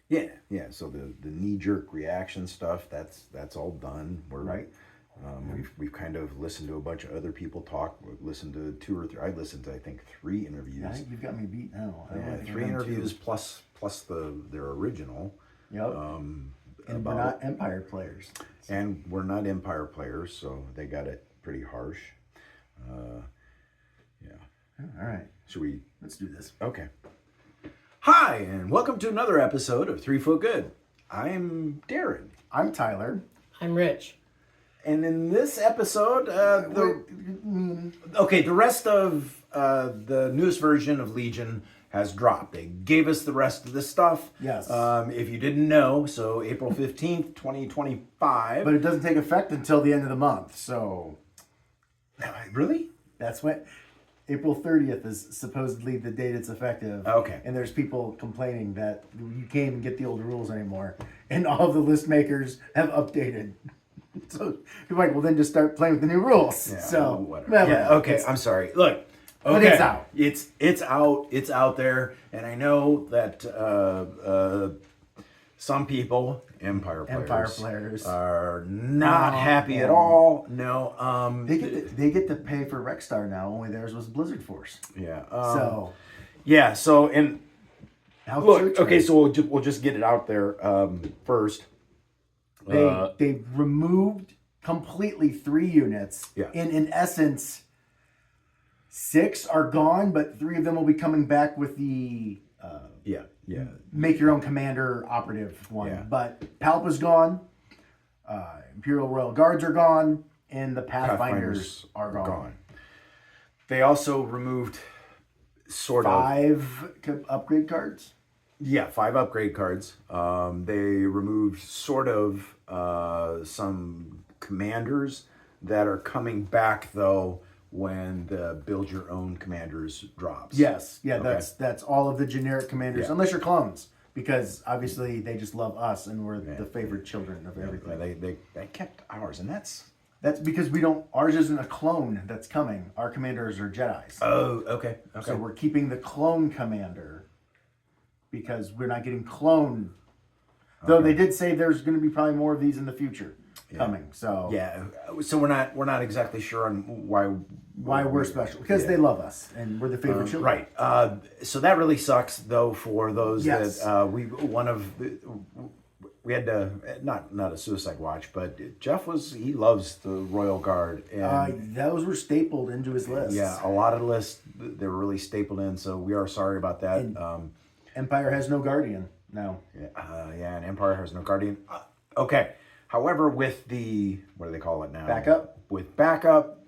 Yeah. So the knee-jerk reaction stuff, that's all done. We're Right. We've kind of listened to a bunch of other people talk. We've listened to two or three. I listened to I think 3 interviews. I think you've got me beat now. Yeah, 3 interviews plus their original. Yep. And we're not Empire players. And we're not Empire players, so they got it pretty harsh. Yeah. All right. Should we? Let's do this. Okay. Hi, and welcome to another episode of 3 Foot Good. I'm Daren. I'm Tyler. I'm Rich. And in this episode, the rest of the newest version of Legion has dropped. They gave us the rest of the stuff. Yes. If you didn't know, so April 15th, 2025. But it doesn't take effect until the end of the month, so... Really? That's when... April 30th is supposedly the date it's effective. Okay. And there's people complaining that you can't even get the old rules anymore. And all of the list makers have updated. So you're like, well, then just start playing with the new rules. Yeah, so, whatever. Yeah, okay, I'm sorry. Look, okay. But it's out. It's out there. And I know that some people, Empire players, are not happy at all. No, they get to pay for Rexstar now. Only theirs was Blizzard Force. Yeah. So and look, okay, so we'll just get it out there first. They removed completely 3 units. Yeah. And in essence, 6 are gone, but 3 of them will be coming back with the make your own commander operative one. Yeah. But Palpa's gone, Imperial Royal Guards are gone, and the Pathfinders are gone. They also removed sort 5 upgrade cards. Yeah, 5 upgrade cards. They removed sort of some commanders that are coming back though when the build your own commanders drops. Yes, yeah, Okay. that's all of the generic commanders, Yeah. unless you're clones, because obviously they just love us and we're the favorite children of everything. They kept ours, and that's because we don't. Ours isn't a clone that's coming. Our commanders are Jedis. oh okay. So we're keeping the clone commander because we're not getting clone. Though they did say there's going to be probably more of these in the future coming. So yeah, so we're not exactly sure on why we're special, because they love us and we're the favorite children. right. So that really sucks though for those that we had to not a suicide watch, but Jeff he loves the Royal Guard, and those were stapled into his list. yeah, a lot of lists they were really stapled in. So we are sorry about that. And Empire has no Guardian now. And Empire has no Guardian. Okay. However, with the what do they call it now? Backup. With backup,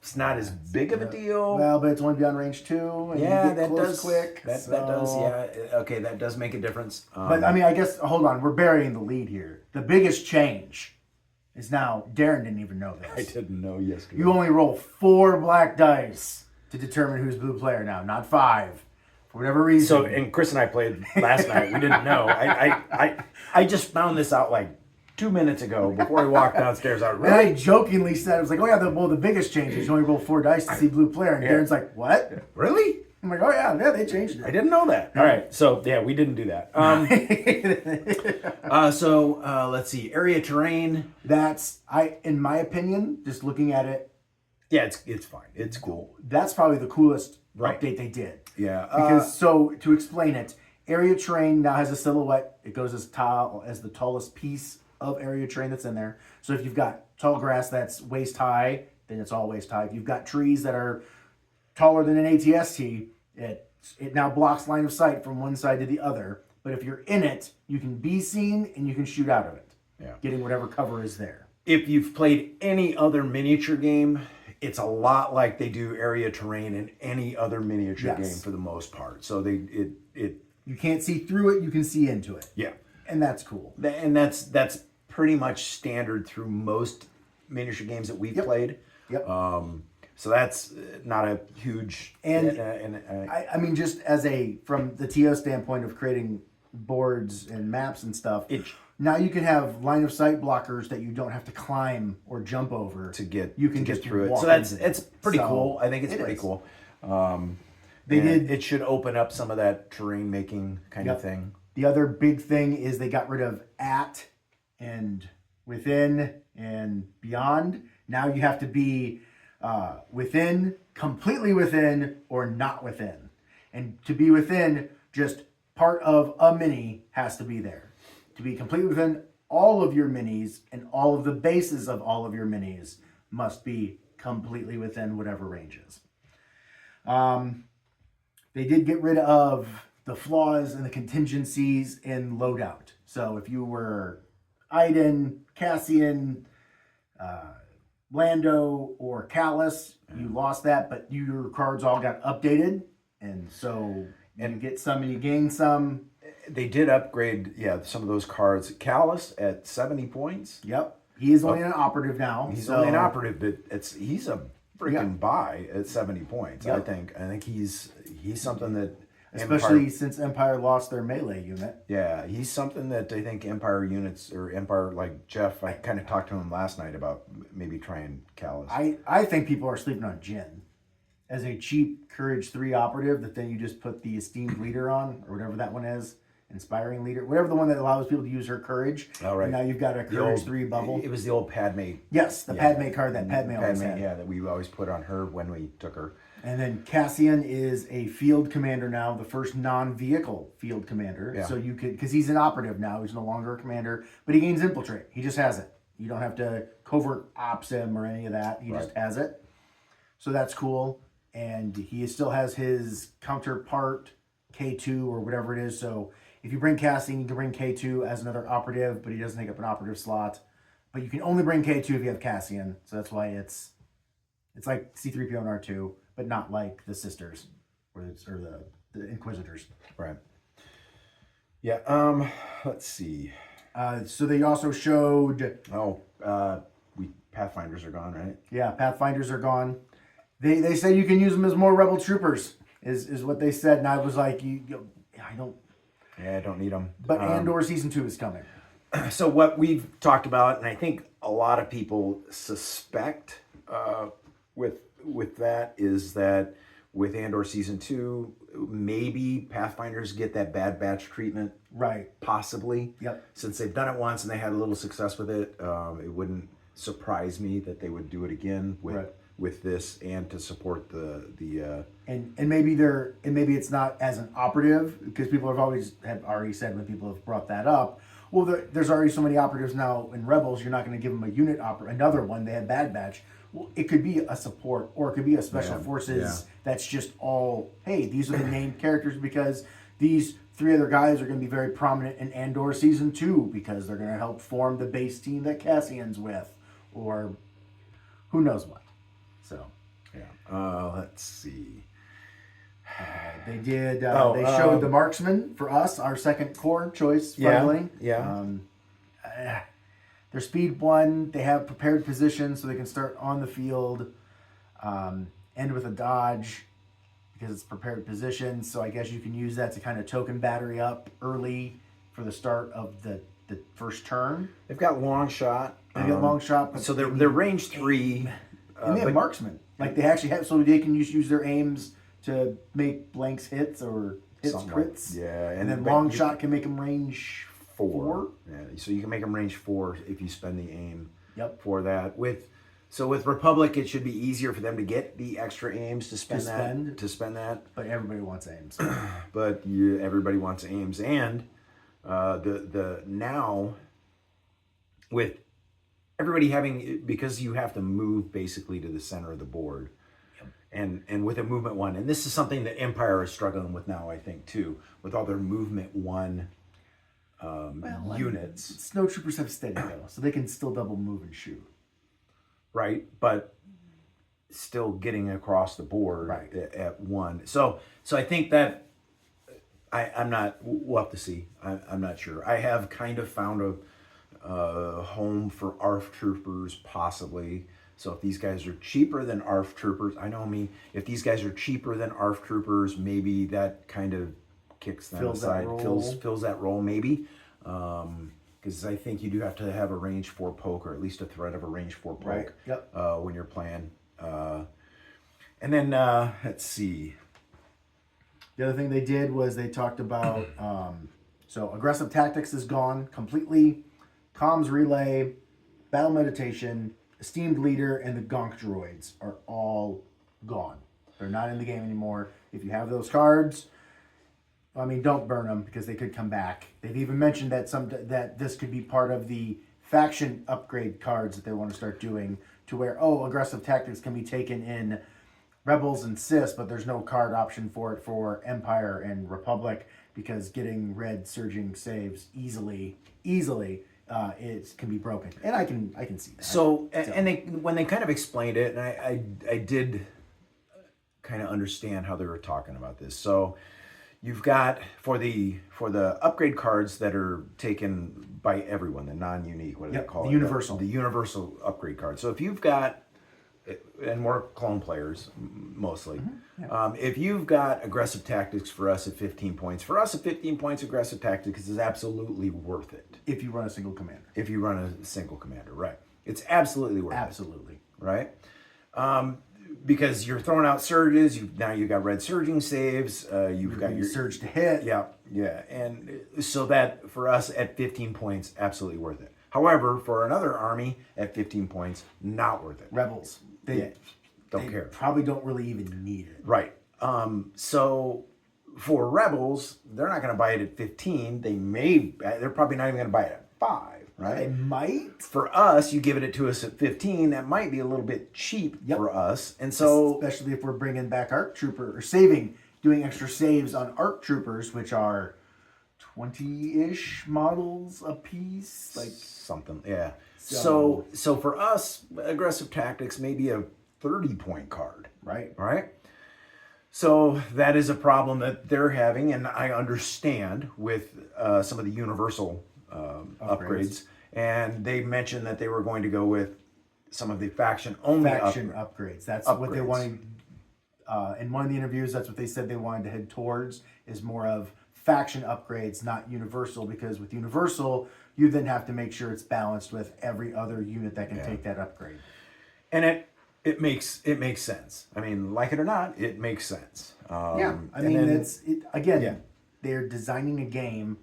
it's not as big of a deal. Well, but it's only beyond range 2, and you get that close does quick. That does, yeah. Okay, that does make a difference. But I mean, I guess hold on, we're burying the lead here. The biggest change is now Daren didn't even know this. I didn't know yesterday. You only roll 4 black dice to determine who's blue player now, not 5. For whatever reason. So, and Chris and I played last night. We didn't know. I just found this out like 2 minutes ago before I walked downstairs. And I jokingly said, I was like, oh yeah, the biggest change is you only roll 4 dice to see blue player. And Darren's like, what? Really? I'm like, oh yeah, they changed it. I didn't know that. All right, so yeah, we didn't do that. Let's see, area terrain. That's in my opinion, just looking at it. Yeah, it's fine. It's cool. That's probably the coolest update they did. Yeah. Because to explain it, area terrain now has a silhouette. It goes as tall as the tallest piece of area terrain that's in there. So if you've got tall grass that's waist high, then it's all waist high. If you've got trees that are taller than an ATST, it now blocks line of sight from one side to the other. But if you're in it, you can be seen and you can shoot out of it. Yeah. Getting whatever cover is there. If you've played any other miniature game, it's a lot like they do area terrain in any other miniature game for the most part. So you can't see through it, you can see into it. Yeah. And that's cool. And that's pretty much standard through most miniature games that we've played. Yep. So that's not a huge... I mean, just as from the TO standpoint of creating boards and maps and stuff, now you can have line of sight blockers that you don't have to climb or jump over to get just through it. So it's pretty cool. I think it's pretty cool. It should open up some of that terrain making kind of thing. The other big thing is they got rid of at and within and beyond. Now you have to be within, completely within, or not within. And to be within, just part of a mini has to be there. To be completely within, all of your minis and all of the bases of all of your minis must be completely within whatever ranges. They did get rid of the flaws and the contingencies in loadout. So if you were Iden, Cassian, Lando, or Callus, you lost that, but your cards all got updated. And so you get some and you gain some. They did upgrade, some of those cards. Callus at 70 points. Yep. He is only an operative now. He's only an operative, but he's a freaking buy at 70 points. Yep. I think he's something that especially since Empire lost their melee unit. Yeah, he's something that I think Empire units or Empire, like Jeff, I kind of talked to him last night about maybe trying Callus. I think people are sleeping on Jin as a cheap Courage 3 operative that then you just put the Esteemed Leader on, or whatever that one is. Inspiring Leader, whatever the one that allows people to use her courage. All right. And now you've got a Courage 3 bubble. It was the old Padme. Yes, the Padme card that Padme always had. Yeah, that we always put on her when we took her. And then Cassian is a field commander now, the first non-vehicle field commander. Yeah. So you could, because he's an operative now, he's no longer a commander, but he gains infiltrate. He just has it. You don't have to covert ops him or any of that. He just has it. So that's cool. And he still has his counterpart K2 or whatever it is. So if you bring Cassian, you can bring K2 as another operative, but he doesn't take up an operative slot. But you can only bring K2 if you have Cassian. So that's why it's like C-3PO and R2, but not like the sisters or the Inquisitors. Right. Yeah. Let's see. So they also showed. Pathfinders are gone, right? Yeah, Pathfinders are gone. They say you can use them as more Rebel troopers. Is what they said, and I was like, I don't. Yeah, I don't need them. But Andor Season 2 is coming. So what we've talked about, and I think a lot of people suspect with that, is that with Andor Season 2, maybe Pathfinders get that Bad Batch treatment. Right. Possibly. Yep. Since they've done it once and they had a little success with it, it wouldn't surprise me that they would do it again with this and to support the and maybe it's not as an operative, because people have already said when people have brought that up, well, there's already so many operatives now in Rebels, you're not going to give them a unit another one. They had Bad Batch. Well, it could be a support, or it could be a special forces that's just all, hey, these are the named characters because these 3 other guys are going to be very prominent in Andor Season 2 because they're going to help form the base team that Cassian's with, or who knows what. So, let's see. They did. They showed the marksman for us, our second core choice. Finally, their speed 1. They have prepared position, so they can start on the field. End with a dodge because it's prepared position. So I guess you can use that to kind of token battery up early for the start of the first turn. They've got long shot. They got long shot, but so they're range 3. And they have marksman. Like they actually have, so they can use their aims to make blanks hits or hits crits. And then long shot can make them range 4. Yeah, so you can make them range 4 if you spend the aim. Yep. For that. With Republic, it should be easier for them to get the extra aims to spend that. But everybody wants aims. But everybody wants aims, and the now with everybody having, because you have to move basically to the center of the board, and with a movement 1, and this is something that Empire is struggling with now, I think too, with all their movement 1 units. Snowtroopers have steady though, so they can still double move and shoot. Right, but still getting across the board at 1. So I think that I'm not. We'll have to see. I'm not sure. I have kind of found a home for ARF troopers possibly. So if these guys are cheaper than ARF troopers, I know me. If these guys are cheaper than ARF troopers, maybe that kind of kicks them aside, fills that role maybe. Because I think you do have to have a range 4 poke, or at least a threat of a range 4 poke when you're playing. And then let's see. The other thing they did was they talked about So aggressive tactics is gone completely. Comms relay, battle meditation, esteemed leader, and the gonk droids are all gone. They're not in the game anymore. If you have those cards, I mean, don't burn them because they could come back. They've even mentioned that this could be part of the faction upgrade cards that they want to start doing, to where, aggressive tactics can be taken in Rebels and Sis, but there's no card option for it for Empire and Republic, because getting red surging saves easily it can be broken, and I can see that. So and they, when they kind of explained it, and I did kind of understand how they were talking about this. So you've got for the upgrade cards that are taken by everyone, the non-unique, what do they call it? Universal. The universal upgrade card. So if you've got, and we're clone players mostly. If you've got aggressive tactics for us at 15 points, aggressive tactics is absolutely worth it. If you run a single commander. If you run a single commander, right. It's absolutely worth Absolutely. it. Right? Because you're throwing out surges, now you've got red surging saves, you've got your surge to hit. Yeah. And so that, for us at 15 points, absolutely worth it. However, for another army at 15 points, not worth it. Rebels. They don't care. Probably don't really even need it. Right. So for Rebels, they're not going to buy it at 15. They're probably not even going to buy it at 5, right? They might. For us, you give it to us at 15, that might be a little bit cheap for us. And so, especially if we're bringing back ARC Trooper, or doing extra saves on ARC Troopers, which are 20-ish models a piece, like something, yeah. So for us, aggressive tactics may be a 30-point card. Right? So that is a problem that they're having, and I understand with some of the universal upgrades. And they mentioned that they were going to go with some of the faction-only upgrades. That's what they wanted. In one of the interviews, that's what they said they wanted to head towards, is more of faction upgrades, not universal, because with universal, you then have to make sure it's balanced with every other unit that can take that upgrade. And it makes sense. I mean, like it or not, it makes sense. They're designing a game.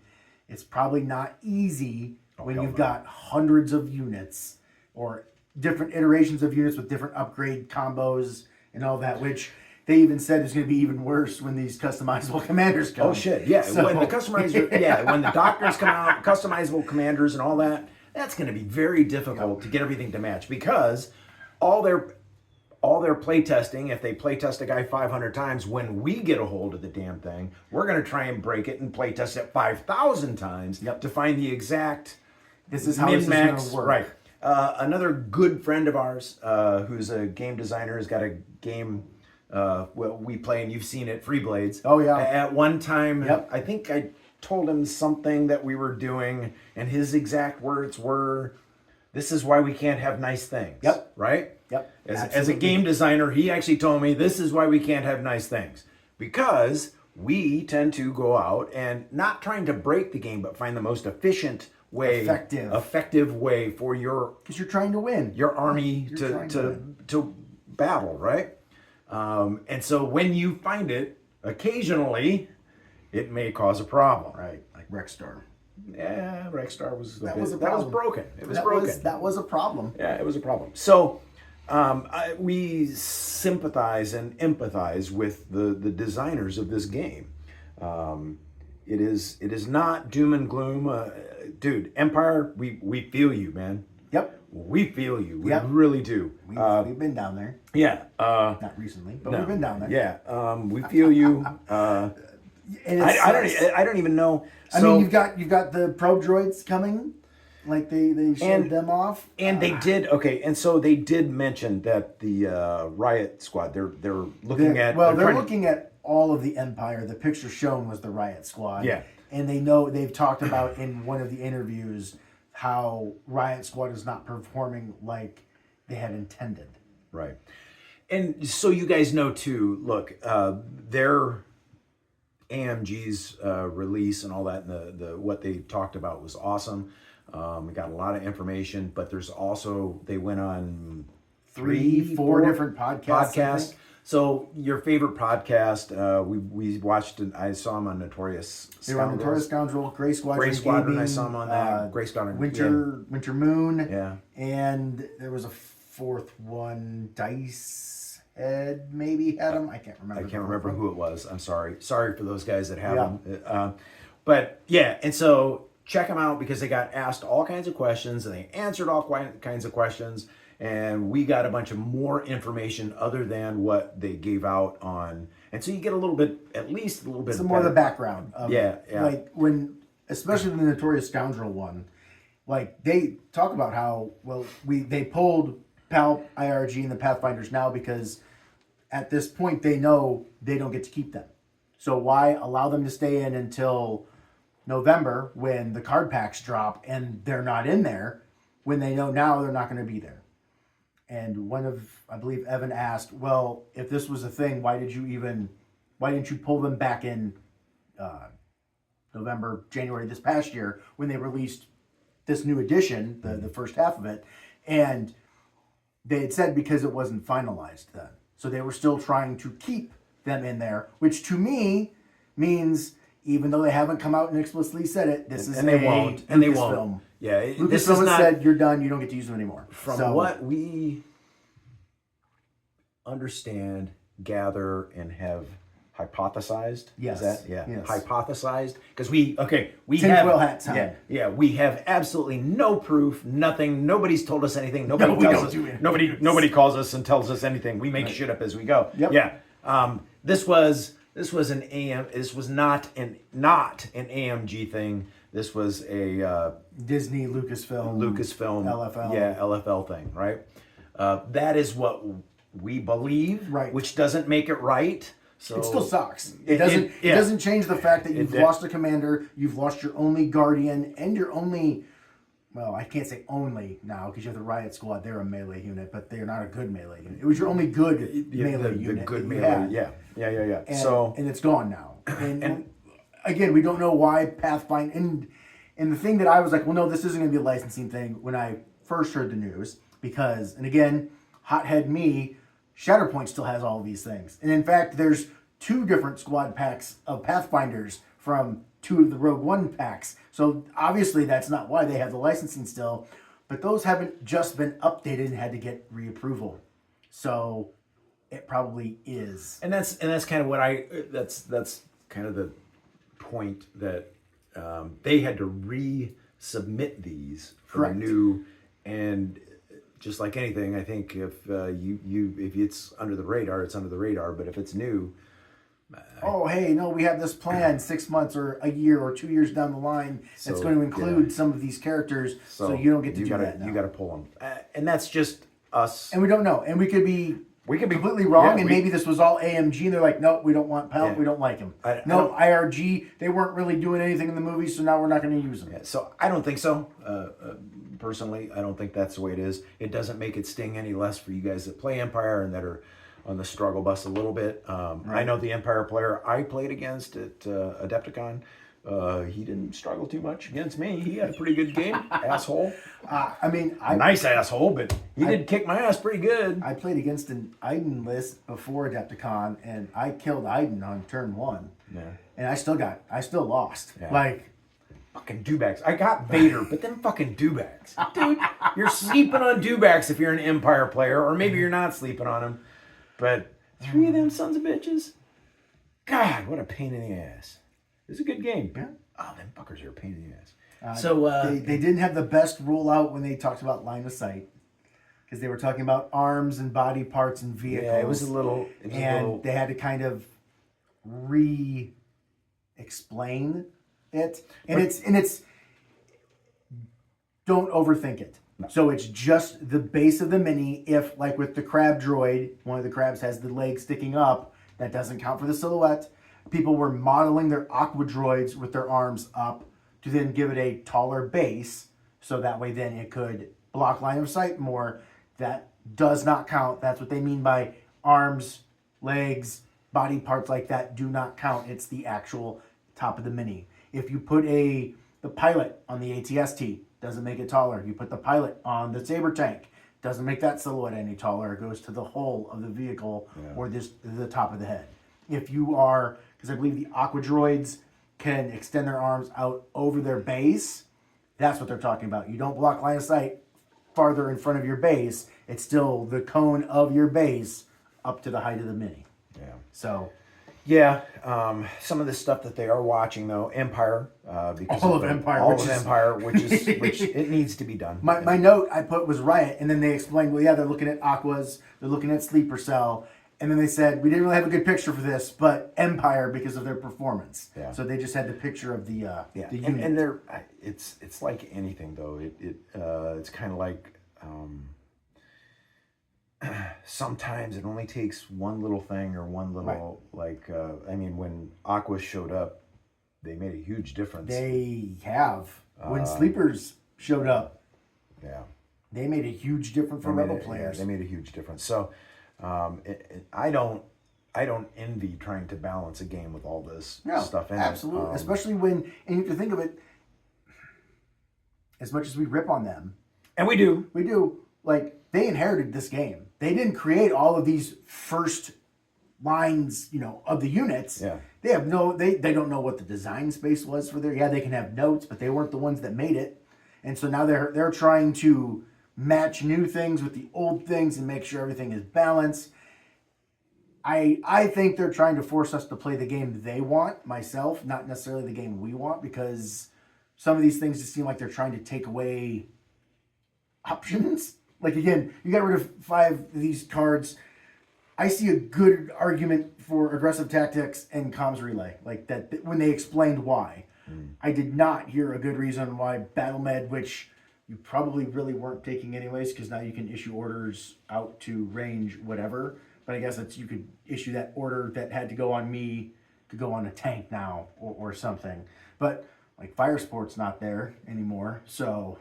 It's probably not easy when you've got hundreds of units or different iterations of units with different upgrade combos and all that, which they even said is going to be even worse when these customizable commanders come. Oh shit! Yeah, when the customizer, when the doctors come out, customizable commanders and all that, that's going to be very difficult to get everything to match, because all their play testing, if they play test a guy 500 times, when we get a hold of the damn thing, we're going to try and break it and play test it 5,000 times to find the exact. This is how this is going to work. Right. Another good friend of ours, who's a game designer, has got a game. We play, and you've seen it, Free Blades. Oh yeah. At one time, I think I told him something that we were doing, and his exact words were, "This is why we can't have nice things." Right. As a game designer, he actually told me, "This is why we can't have nice things, because we tend to go out and not trying to break the game, but find the most efficient way, effective way for because you're trying to win your army to battle, right?" And so when you find it, occasionally, it may cause a problem. Right, like Rexstar. Yeah, Rexstar was that was broken. It was broken. That was a problem. Yeah, it was a problem. So we sympathize and empathize with the designers of this game. It is not doom and gloom, dude. Empire, we feel you, man. We feel you. We really do. We've been down there. Yeah. Not recently, but we've been down there. Yeah. We feel you. I don't even know. I mean, you've got the probe droids coming, like they showed them off, and they did. Okay, and so they did mention that the Riot Squad. They're looking at. Well, they're looking at all of the Empire. The picture shown was the Riot Squad. Yeah, and they've talked about in one of the interviews how Riot Squad is not performing like they had intended. Right. And so you guys know too, look, their AMG's release and all that, and the what they talked about was awesome. We got a lot of information, but there's also, they went on 4 different podcasts. So your favorite podcast? We watched. I saw him on Notorious. They were on Notorious Scoundrel, Gray Squadron, Gray Squadron. Gaming, I saw him on that. Gray Squadron. Winter Moon. Yeah. And there was a fourth one, Dice Head maybe had him. I can't remember. I can't remember who it was. I'm sorry. Sorry for those guys that have them. But yeah, and so check them out because they got asked all kinds of questions and they answered all kinds of questions. And we got a bunch of more information other than what they gave out on. And so you get a little bit, at least a little bit. Some more of the background. Of, yeah. Like when, especially the Notorious Scoundrel one, like they talk about how, well, they pulled PAL, IRG, and the Pathfinders now because at this point they know they don't get to keep them. So why allow them to stay in until November when the card packs drop and they're not in there when they know now they're not going to be there? And I believe Evan asked, well, if this was a thing, why didn't you pull them back in November, January this past year when they released this new edition, the first half of it? And they had said because it wasn't finalized then. So they were still trying to keep them in there, which to me means even though they haven't come out and explicitly said it, this is and they won't. And they won't. Film. Yeah, Lucasfilm has said you're done. You don't get to use them anymore. From what we understand, gather, and have hypothesized. Yes. Is that Yes. Hypothesized because we Tinfoil hat time. Yeah. We have absolutely no proof. Nothing. Nobody's told us anything. Nobody Nobody calls us and tells us anything. We make shit up as we go. Yep. Yeah. This was an AM. This was not an AMG thing. This was a Disney, Lucasfilm, LFL. Yeah, LFL thing, right? That is what we believe, right? Which doesn't make it right. So it still sucks. It doesn't change the fact that you've lost a commander, you've lost your only guardian, and your only. Well, I can't say only now because you have the Riot Squad. They're a melee unit, but they're not a good melee unit. It was your only good melee unit. The good melee, yeah. And it's gone now. And again, we don't know why Pathfinder. And the thing that I was like, well, no, this isn't going to be a licensing thing when I first heard the news because, and again, hothead me, Shatterpoint still has all of these things. And in fact, there's 2 different squad packs of Pathfinders from 2 of the Rogue One packs. So obviously that's not why they have the licensing still, but those haven't just been updated and had to get reapproval. So it probably is. And that's kind of what that's kind of the point that they had to resubmit these for Correct. the new, and just like anything, I think if if it's under the radar, it's under the radar. But if it's new, we have this plan 6 months or a year or 2 years down the line that's going to include some of these characters, so you don't get to do that now. You got to pull them, and that's just us. And we don't know, and we could be completely wrong, and maybe this was all AMG, and they're like, nope, we don't want Pelt, we don't like him. IRG, they weren't really doing anything in the movie, so now we're not going to use them. Yeah, so I don't think so. Personally, I don't think that's the way it is. It doesn't make it sting any less for you guys that play Empire and that are on the struggle bus a little bit. I know the Empire player I played against at Adepticon. He didn't struggle too much against me. He had a pretty good game, asshole. Nice asshole, but he did kick my ass pretty good. I played against an Iden list before Adepticon, and I killed Iden on turn 1. Yeah. And I still lost. Yeah. Like, fucking dewbacks. I got Vader, but then fucking dewbacks. Dude, you're sleeping on dewbacks if you're an Empire player, or maybe you're not sleeping on them. But 3 of them sons of bitches. God, what a pain in the ass. It was a good game. Yeah. Oh, them fuckers are a pain in the ass. They didn't have the best rollout when they talked about line of sight. Because they were talking about arms and body parts and vehicles. Yeah, it was a little... They had to kind of explain it. And it's don't overthink it. No. So it's just the base of the mini. If, like with the crab droid, one of the crabs has the leg sticking up, that doesn't count for the silhouette. People were modeling their aqua droids with their arms up to then give it a taller base, so that way then it could block line of sight more. That does not count. That's what they mean by arms, legs, body parts like that do not count. It's the actual top of the mini. If you put the pilot on the ATST, doesn't make it taller. You put the pilot on the Saber tank, Doesn't make that silhouette any taller. It goes to the whole of the vehicle or the top of the head. If you are, because I believe the Aqua Droids can extend their arms out over their base, that's what they're talking about. You don't block line of sight farther in front of your base. It's still the cone of your base up to the height of the Mini. Yeah. So, yeah, some of the stuff that they are watching though, Empire, because all of Empire, which it needs to be done. My note I put was Riot, and then they explained, well, yeah, they're looking at Aquas, they're looking at Sleeper Cell, and then they said we didn't really have a good picture for this, but Empire because of their performance. Yeah. So they just had the picture of the the unit. And they're it's like anything though. It's kind of like. Sometimes it only takes one little thing or one little I mean, when Aqua showed up, they made a huge difference. They have. When Sleepers showed up, yeah, they made a huge difference for Rebel players. Yeah, they made a huge difference. So I don't envy trying to balance a game with all this stuff in absolutely. Especially when, and you have to think of it, as much as we rip on them, and we do, like, they inherited this game. They didn't create all of these first lines, of the units. Yeah. They have they don't know what the design space was for their. Yeah, they can have notes, but they weren't the ones that made it. And so now they're trying to match new things with the old things and make sure everything is balanced. I think they're trying to force us to play the game they want, myself, not necessarily the game we want, because some of these things just seem like they're trying to take away options. Like, again, you got rid of 5 of these cards. I see a good argument for aggressive tactics and comms relay, like that when they explained why. I did not hear a good reason why Battle Med, which you probably really weren't taking anyways, because now you can issue orders out to range whatever. But I guess you could issue that order that had to go on me, could go on a tank now or something. But like Fire Sport's not there anymore, so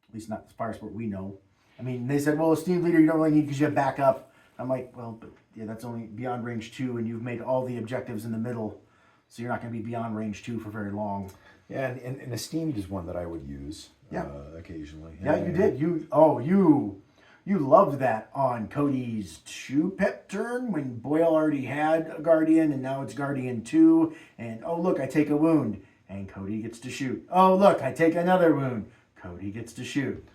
at least not the Fire Sport we know. I mean, they said, well, a Steam Leader you don't really need because you have backup. I'm like, well, but yeah, that's only beyond range 2, and you've made all the objectives in the middle, so you're not going to be beyond range 2 for very long. Yeah, and Esteemed is one that I would use occasionally. Yeah, you did. You loved that on Cody's 2-pip turn when Boyle already had a Guardian, and now it's Guardian 2, and oh, look, I take a wound, and Cody gets to shoot. Oh, look, I take another wound. Cody gets to shoot.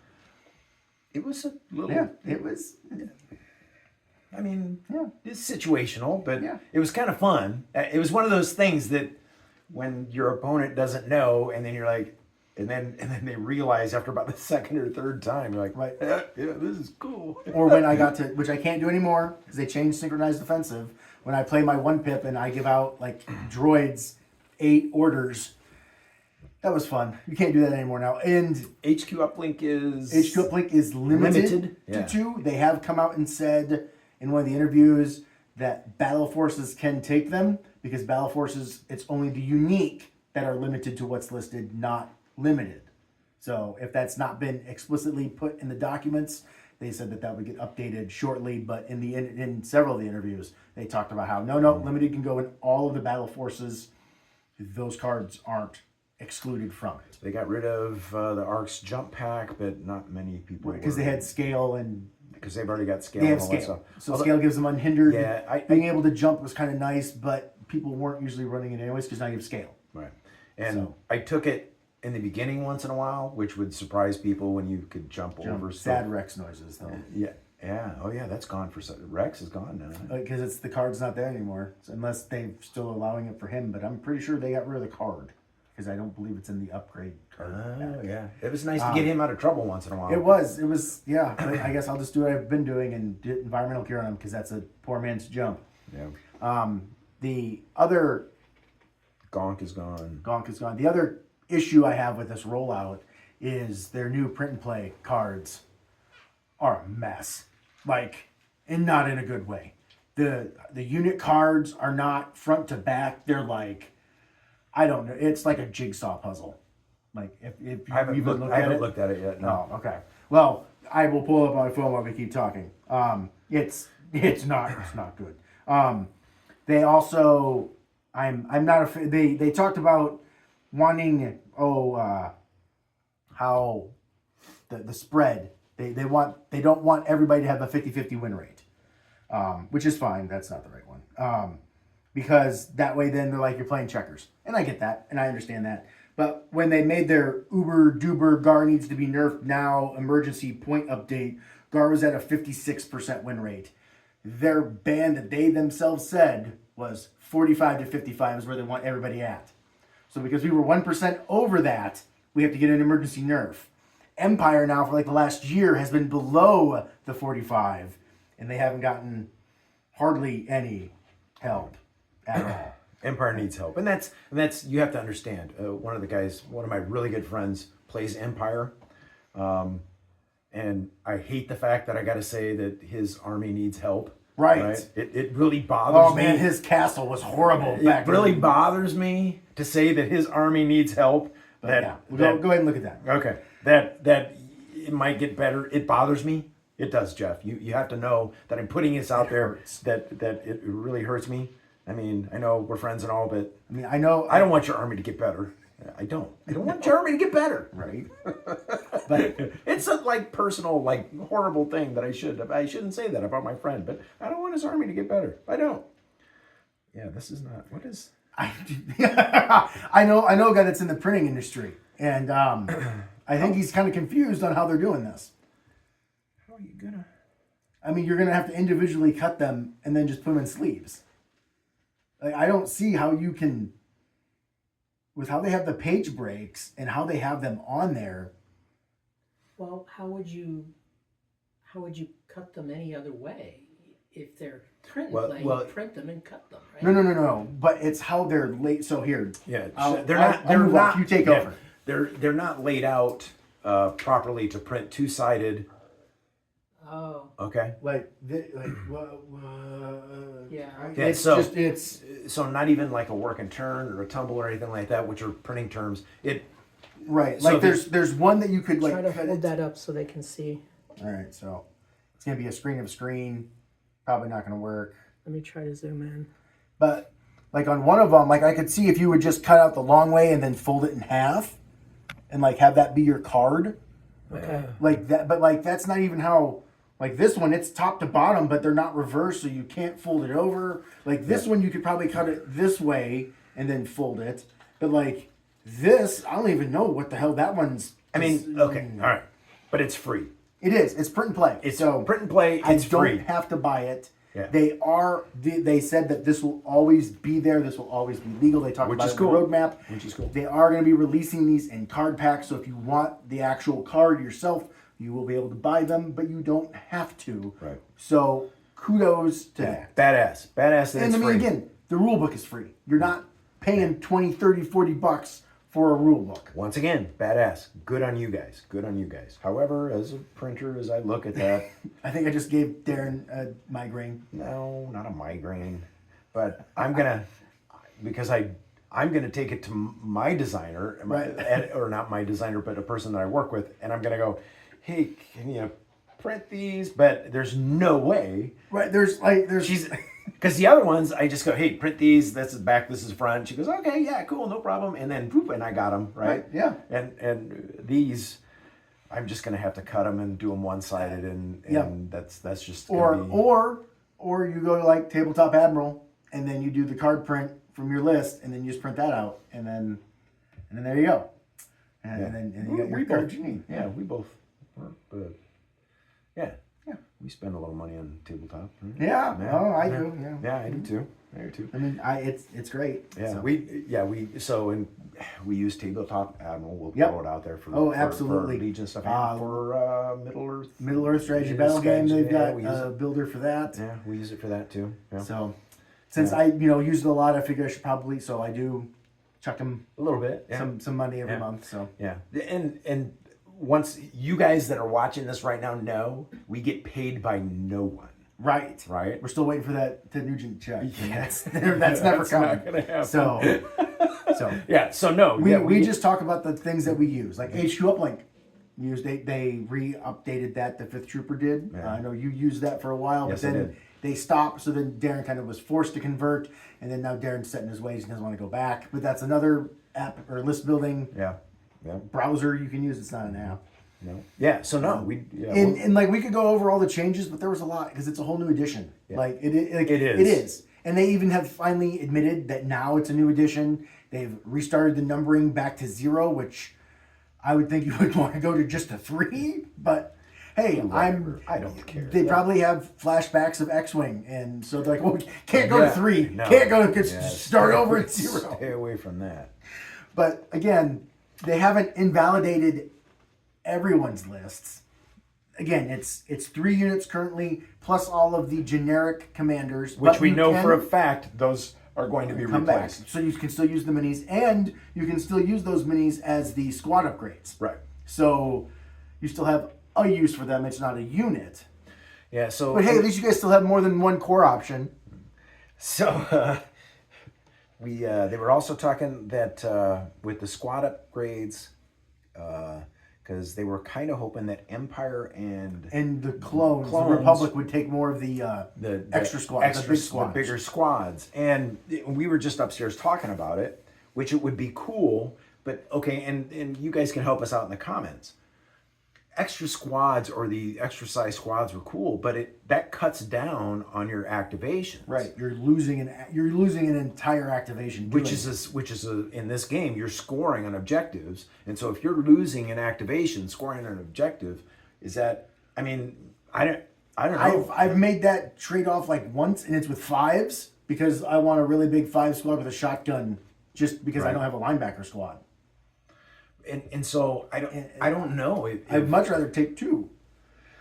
It was a little... Yeah, it was... I mean, it's situational, but it was kind of fun. It was one of those things that when your opponent doesn't know, and then you're like... And then they realize after about the second or third time, you're like, right, yeah, this is cool. Or when I got to... Which I can't do anymore, because they changed Synchronized Offensive. When I play my 1-pip and I give out, like, droids 8 orders... That was fun. You can't do that anymore now. And HQ uplink is limited to 2. They have come out and said in one of the interviews that Battle Forces can take them, because Battle Forces, it's only the unique that are limited to what's listed, not limited. So if that's not been explicitly put in the documents, they said that would get updated shortly. But in several of the interviews, they talked about how no, limited can go in all of the Battle Forces. Those cards aren't excluded from it. They got rid of the Ark's jump pack, but not many people because they had scale, and because they've already got scale. They have scale, so scale gives them unhindered. Yeah, being able to jump was kind of nice, but people weren't usually running it anyways because now you have scale. Right, and I took it in the beginning once in a while, which would surprise people when you could jump over. Sad Rex noises though. Yeah. Oh yeah, that's gone for Rex is gone now. Because it's the card's not there anymore, unless they're still allowing it for him. But I'm pretty sure they got rid of the card. Because I don't believe it's in the upgrade card. Oh, yeah. It was nice to get him out of trouble once in a while. It was, yeah. I guess I'll just do what I've been doing and do environmental cure on him, because that's a poor man's jump. Yeah. The other... Gonk is gone. The other issue I have with this rollout is their new print and play cards are a mess. Like, and not in a good way. The unit cards are not front to back. They're like... I don't know. It's like a jigsaw puzzle. Like if you even looked at it. I haven't looked at it yet. No. Oh, okay. Well, I will pull up my phone while we keep talking. It's not good. They also I'm not a they talked about wanting how the spread They don't want everybody to have a 50-50 win rate, which is fine. That's not the right one. Because that way then they're like, you're playing checkers. And I get that, and I understand that. But when they made their uber duber Gar needs to be nerfed now emergency point update, Gar was at a 56% win rate. Their band that they themselves said was 45 to 55 is where they want everybody at. So because we were 1% over that, we have to get an emergency nerf. Empire now for like the last year has been below the 45, and they haven't gotten hardly any help at all. Empire needs help, and that's you have to understand. One of my really good friends plays Empire, and I hate the fact that I got to say that his army needs help. Right. It really bothers me. Oh man, his castle was horrible back. It really bothers me to say that his army needs help. Go ahead and look at that. Okay. That it might get better. It bothers me. It does, Jeff. You have to know that I'm putting this out there. That it really hurts me. I mean, I know we're friends and all, but I know I don't want your army to get better. I don't want your army to get better. Right. But it's a personal, horrible thing that I shouldn't say that about my friend, but I don't want his army to get better. I don't. Yeah, this is not, what is... I know a guy that's in the printing industry, and I think he's kind of confused on how they're doing this. How are you gonna... I mean, you're gonna have to individually cut them and then just put them in sleeves. I don't see how you can, with how they have the page breaks and how they have them on there. Well, how would you cut them any other way? If they're print them and cut them, right? No. But it's how they're laid. So here, Yeah, they're not. You take over. They're not laid out properly to print two-sided. Oh. Okay. Yeah. Okay, It's so not even like a work and turn or a tumble or anything like that, which are printing terms. Right. So there's one that you could Try to cut hold it. that up so they can see. All right. So it's gonna be a screen of screen. Probably not gonna work. Let me try to zoom in. But on one of them, I could see if you would just cut out the long way and then fold it in half, and have that be your card. Okay. Like that, but that's not even how. Like this one, it's top to bottom, but they're not reversed, so you can't fold it over. Like this one, you could probably cut it this way and then fold it. But this, I don't even know what the hell that one's. Okay, all right, but it's free. It is. It's print and play. It's print and play. It's I free. don't have to buy it. Yeah. They said that this will always be there. This will always be legal. They talked about it in the roadmap. Which is cool. They are going to be releasing these in card packs. So if you want the actual card yourself, you will be able to buy them, but you don't have to. Right. So kudos to that. Badass. That And it's free. again, the rule book is free. You're not paying 20, 30, 40 bucks for a rule book. Once again, badass. Good on you guys. However, as a printer, as I look at that, I think I just gave Daren a migraine. no, not a migraine, but I'm gonna take it to my designer, or not my designer, but a person that I work with, and I'm gonna go, hey, can you print these? But there's no way. Right, She's because the other ones I just go, hey, print these. This is back. This is front. She goes, okay, yeah, cool, no problem. And then poop, and I got them right. Yeah. And these, I'm just gonna have to cut them and do them one-sided, and that's just gonna be... or you go to Tabletop Admiral, and then you do the card print from your list, and then you just print that out, and then there you go. And then you got your card you need. Yeah, we both. Yeah. We spend a little money on tabletop. Right? Yeah. Oh, I do. Yeah. Yeah, I do too. I mean, it's great. Yeah. So. We use Tabletop Admiral. We'll Yep. throw it out there absolutely. for Legion stuff and for Middle Earth strategy battle game. They've got we use a builder for that. Yeah, we use it for that too. Yeah. So, since I use it a lot, I figure I should probably. So I do chuck them a little bit. Yeah. some money every month. So yeah, and once you guys that are watching this right now know, we get paid by no one. Right. We're still waiting for that Ted Nugent check. Yeah. That's never coming. Not gonna happen. So yeah. So no. We just talk about the things that we use, like HQ Uplink. They re-updated that. The Fifth Trooper did. Yeah. I know you used that for a while, Yes, but I then did. they stopped. So then Daren kind of was forced to convert, and then now Daren's set in his ways and doesn't want to go back. But that's another app or list building Yeah. browser you can use. It's not an app. No. Yeah. So no, and like we could go over all the changes, but there was a lot because it's a whole new edition. Yeah. Like it is. It is. And they even have finally admitted that now it's a new edition. They've restarted the numbering back to 0, which I would think you would want to go to just a 3. But hey, I don't care. They probably have flashbacks of X-Wing, and so they're like, well, we can't go to 3. No. Can't go to start over at 0. Stay away from that. But again, they haven't invalidated everyone's lists. Again, it's 3 units currently, plus all of the generic commanders. Which we know for a fact those are going to be replaced. Back. So you can still use the minis, and you can still use those minis as the squad upgrades. Right. So you still have a use for them. It's not a unit. Yeah, so... But hey, at least you guys still have more than one core option. So, they were also talking that with the squad upgrades... because they were kind of hoping that Empire and the clones, the Republic would take more of the extra squads, the bigger squads. And we were just upstairs talking about it, which it would be cool. But okay, and you guys can help us out in the comments. Extra squads or the extra size squads were cool, but that cuts down on your activations. Right, you're losing an entire activation. Which is in this game you're scoring on objectives, and so if you're losing an activation, scoring on an objective, is that? I mean, I don't know. I've made that trade off like once, and it's with 5s because I want a really big 5 squad with a shotgun, just because I don't have a linebacker squad. And so I don't know. I'd much rather take 2,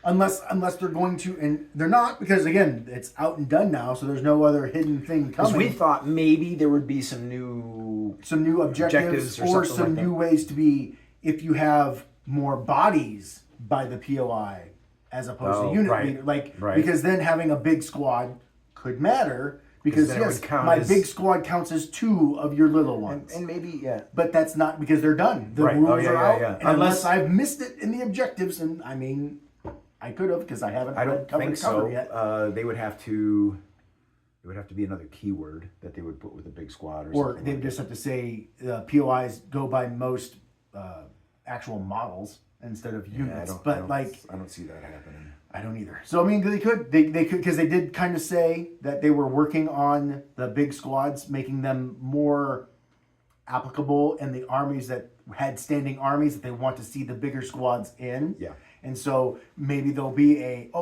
unless they're going to, and they're not, because again it's out and done now, so there's no other hidden thing coming. Because we thought maybe there would be some new objectives or some new ways to be, if you have more bodies by the POI as opposed to unit, because then having a big squad could matter. Because yes, my big squad counts as 2 of your little ones. And maybe, But that's not because they're done. The rules are out. And unless I've missed it in the objectives, and I mean, I could have because I haven't covered so yet. They would have to... It would have to be another keyword that they would put with a big squad or something. Or they would just have to say POIs go by most actual models instead of units. I don't see that happening. I don't either. So I mean, they could because they did kind of say that they were working on the big squads, making them more applicable in the armies that had standing armies that they want to see the bigger squads in. Yeah. And so maybe there'll be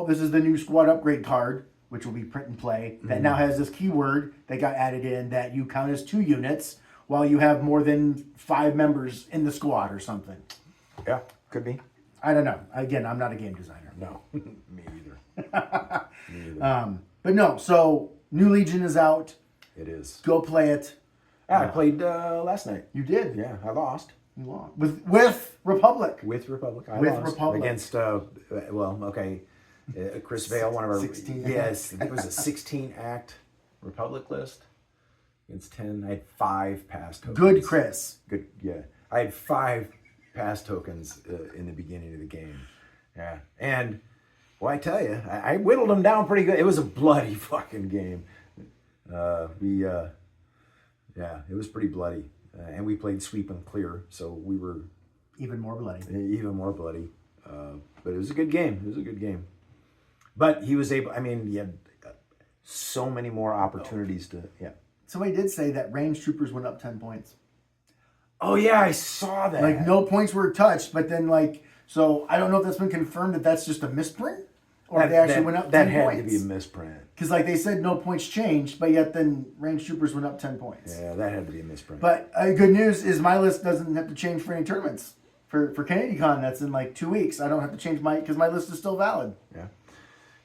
this is the new squad upgrade card, which will be print and play, that now has this keyword that got added in that you count as 2 units while you have more than 5 members in the squad or something. Yeah, could be. I don't know. Again, I'm not a game designer. No, me either. But no, so New Legion is out. It is. Go play it. I played last night. You did? Yeah, I lost. You lost. With Republic. With Republic. I with lost. Republic. Against, Chris Vale, one of our... 16 Yes, I think it was a 16-act Republic list. Against 10. I had 5 pass tokens. Good, Chris. Good, yeah. I had 5 pass tokens in the beginning of the game. Yeah, and well, I tell you, I whittled them down pretty good. It was a bloody fucking game. It was pretty bloody, and we played sweep and clear, so we were even more bloody. But it was a good game. But he was able. I mean, he had so many more opportunities to. Yeah. Somebody did say that range troopers went up 10 points. Oh yeah, I saw that. Like no points were touched, but then so I don't know if that's been confirmed that that's just a misprint or if they actually went up 10 points. That had to be a misprint. Because they said no points changed, but yet then range troopers went up 10 points. Yeah, that had to be a misprint. But good news is my list doesn't have to change for any tournaments. For CanadiaCon, that's in 2 weeks. I don't have to change because my list is still valid. Yeah.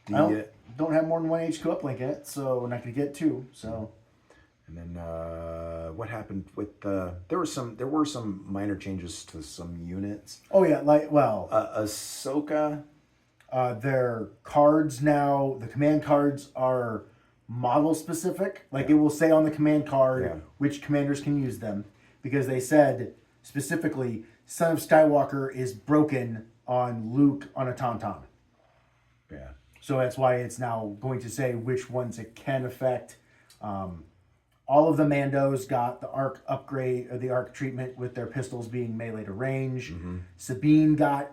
I don't have more than 1 HQ uplink in it, so I'm not going to get 2. So. And then what happened with there were some minor changes to some units. Oh yeah, Ahsoka. Their cards now, the command cards are model specific. It will say on the command card which commanders can use them, because they said specifically Son of Skywalker is broken on Luke on a Tauntaun. Yeah. So that's why it's now going to say which ones it can affect. All of the Mandos got the arc upgrade or the arc treatment with their pistols being melee to range. Mm-hmm. Sabine got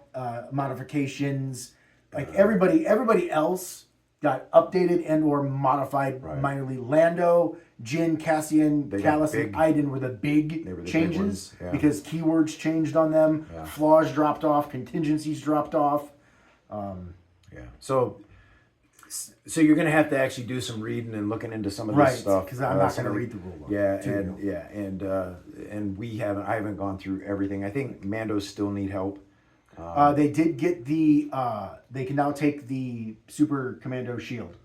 modifications. Like everybody else got updated and or modified minorly. Lando, Jin, Cassian, Callus, and Iden were the big changes because keywords changed on them. Yeah. Flaws dropped off. Contingencies dropped off. So you're going to have to actually do some reading and looking into some of this stuff. Because I'm not going to read the rule book. I haven't gone through everything. I think Mandos still need help. They did get they can now take the Super Commando shield.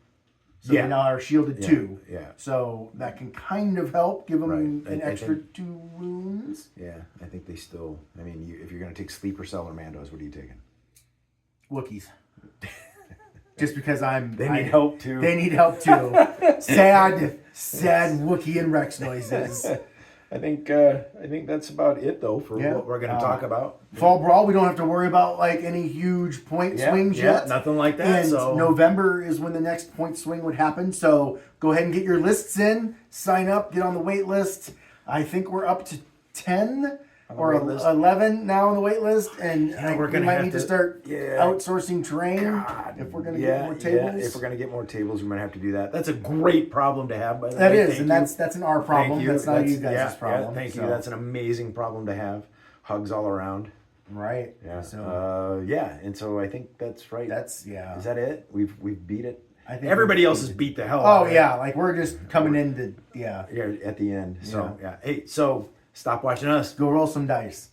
So they now are shielded 2. Yeah. So that can kind of help give them an extra 2 wounds. Yeah, I think they still. I mean, if you're going to take Sleeper Cell or Mandos, what are you taking? Wookiees. Just because They need help too. They need help too. Sad Wookiee and Rex noises. I think that's about it though for what we're going to talk about. Fall Brawl, we don't have to worry about like any huge point swings yet. Nothing like that. And November is when the next point swing would happen. So go ahead and get your lists in, sign up, get on the wait list. I think we're up to 10 or 11 now on the wait list, and we might need to start outsourcing terrain if we're going to get more tables. If we're going to get more tables, we might have to do that. That's a great problem to have, by the way. That is, and that's an our problem. That's not you guys' problem. Thank you. That's an amazing problem to have. Hugs all around. Right. Yeah. So, and so I think that's right. Is that it? We've beat it. I think everybody else has beat the hell out of it. Like we're just coming into at the end. So Hey, so stop watching us. Go roll some dice.